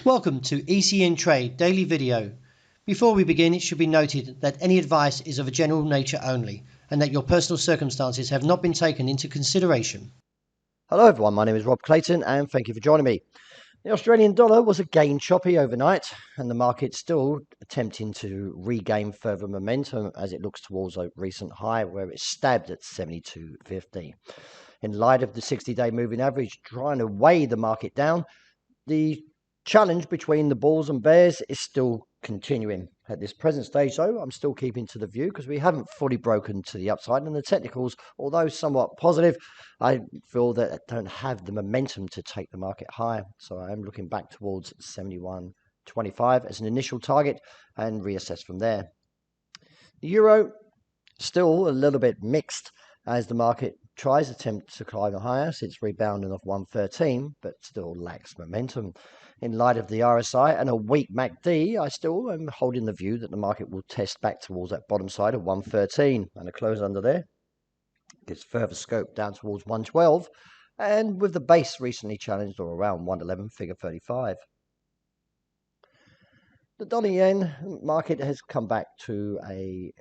Welcome to ECNTRADE Daily Video. Before we begin, it should be noted that any advice is of a general nature only, and that your personal circumstances have not been taken into consideration. Hello everyone, my name is Rob Clayton and thank you for joining me. The Australian dollar was again choppy overnight and the market still attempting to regain further momentum as it looks towards a recent high where it stabbed at 72.50. In light of the 60-day moving average trying to weigh the market down, the challenge between the bulls and bears is still continuing. At this present stage, though, I'm still keeping to the view because we haven't fully broken to the upside. And the technicals, although somewhat positive, I feel that I don't have the momentum to take the market higher. So I am looking back towards 71.25 as an initial target and reassess from there. The euro, still a little bit mixed as the market tries to attempt to climb higher since rebounding off 113, but still lacks momentum. In light of the RSI and a weak MACD, I still am holding the view that the market will test back towards that bottom side of 113 and a close under there. Gives further scope down towards 112 and with the base recently challenged or around 111, figure 35. The dollar yen market has come back to a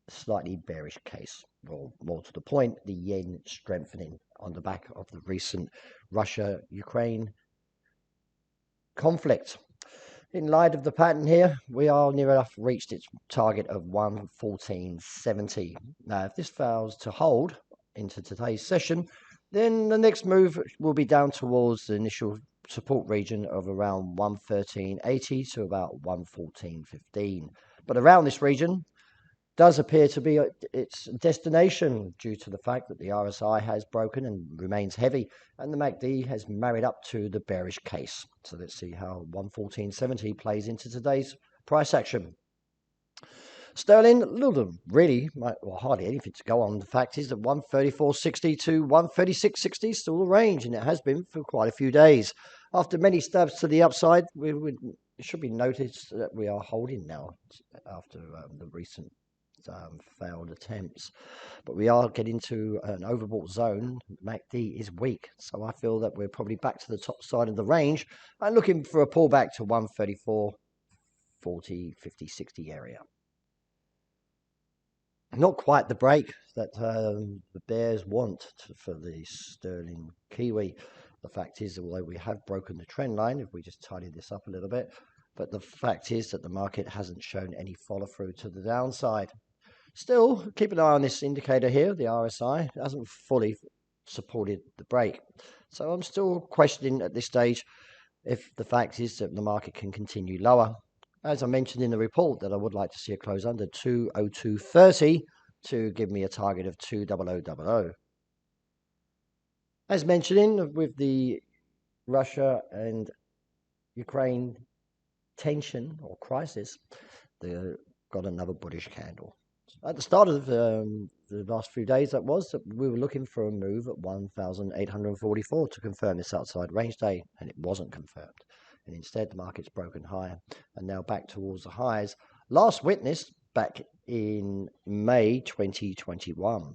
slightly bearish case, or more to the point, the yen strengthening on the back of the recent Russia-Ukraine conflict. In light of the pattern here, we are near enough reached its target of 114.70. Now, if this fails to hold into today's session, then the next move will be down towards the initial support region of around 113.80 to about 114.15. But around this region does appear to be its destination due to the fact that the RSI has broken and remains heavy and the MACD has married up to the bearish case. So let's see how 114.70 plays into today's price action. Sterling, really, well, hardly anything to go on. The fact is that 134.60 to 136.60 is still the range, and it has been for quite a few days. After many stabs to the upside, it should be noticed that we are holding now after the recent failed attempts, but we are getting to an overbought zone. MACD is weak, so I feel that we're probably back to the top side of the range and looking for a pullback to 134, 40, 50, 60 area. Not quite the break that the bears want for the sterling Kiwi. The fact is, although we have broken the trend line, if we just tidy this up a little bit, but the fact is that the market hasn't shown any follow through to the downside. Still, keep an eye on this indicator here, the RSI. It hasn't fully supported the break. So I'm still questioning at this stage if the fact is that the market can continue lower. As I mentioned in the report, that I would like to see a close under 202.30 to give me a target of 200.00. As mentioned, with the Russia and Ukraine tension or crisis, they got another bullish candle. At the start of the last few days, we were looking for a move at 1,844 to confirm this outside range day, and it wasn't confirmed. And instead, the market's broken higher and now back towards the highs last witnessed back in May 2021.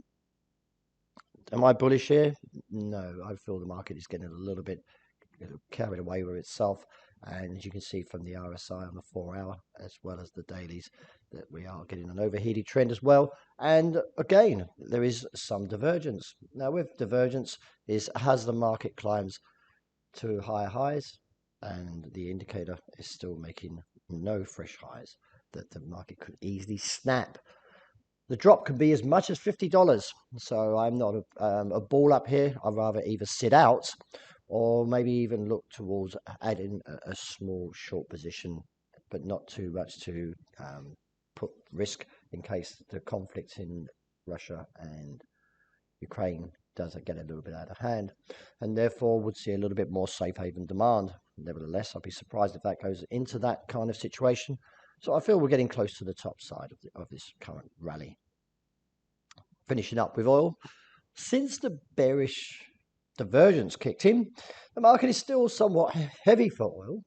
Am I bullish here? No, I feel the market is getting a little bit carried away with itself. And as you can see from the RSI on the 4-hour as well as the dailies, that we are getting an overheated trend as well. And again, there is some divergence. Now with divergence is as the market climbs to higher highs and the indicator is still making no fresh highs, that the market could easily snap. The drop can be as much as $50. So I'm not a ball up here. I'd rather either sit out or maybe even look towards adding a small short position, but not too much to put risk in case the conflict in Russia and Ukraine does get a little bit out of hand, and therefore would see a little bit more safe haven demand. Nevertheless, I'd be surprised if that goes into that kind of situation. So I feel we're getting close to the top side of this current rally. Finishing up with oil. Since the bearish divergence kicked in, the market is still somewhat heavy for oil.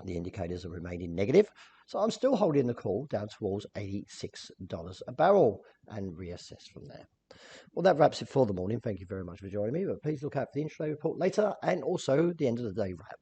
The indicators are remaining negative, so I'm still holding the call down towards $86 a barrel and reassess from there. Well, that wraps it for the morning. Thank you very much for joining me, but please look out for the intraday report later and also the end of the day wrap.